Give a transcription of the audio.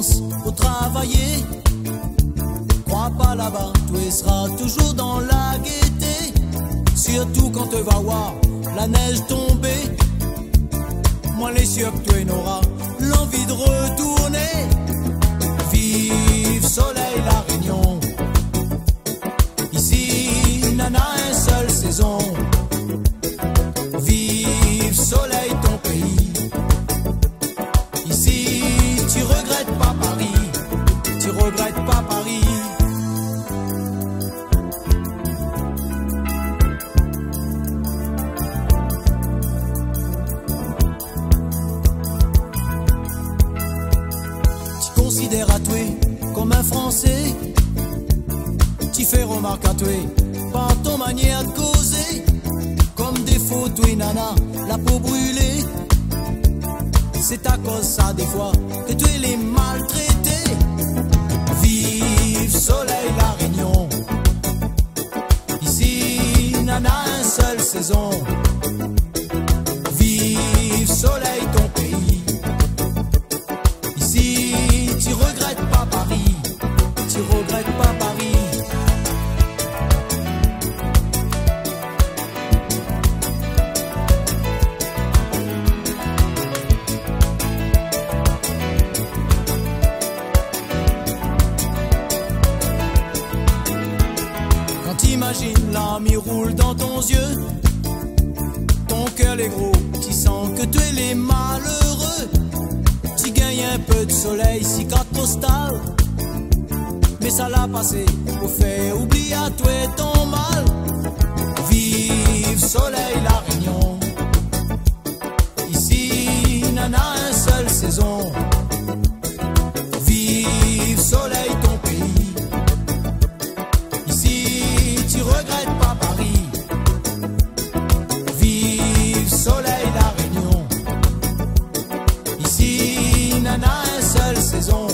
pense au travailler. Crois pas là-bas, tu seras toujours dans la gaieté. Surtout quand tu vas voir la neige tomber. Moi les sûr que tu n'auras l'envie de retourner. Vive soleil la Réunion. Ici nana une seule saison. Vive soleil ton pays. Ici tu regrettes pas Paris. Tu regrettes pas Paris. Considère à toi comme un Français. Tu fais remarque à toi par ton manière de causer. Comme des photos nana, la peau brûlée. C'est à cause ça des fois que tu es les maltraités. Vive soleil la Réunion. Ici nana une seule saison. Vive soleil ton pays. Ici tu regrettes pas Paris, tu regrettes pas Paris. Quand t'imagines l'ami roule dans ton yeux, ton cœur est gros, tu sens que tu es les malheureux. Tu gagnes un peu de soleil, si carte postale. Mais ça l'a passé, au fait, oublie à toi ton mal. Vive soleil la Réunion. Ici, nana, une seule saison. Vive soleil ton pays. Ici, tu regrettes pas Paris. Vive soleil la Réunion. Ici, nana, une seule saison.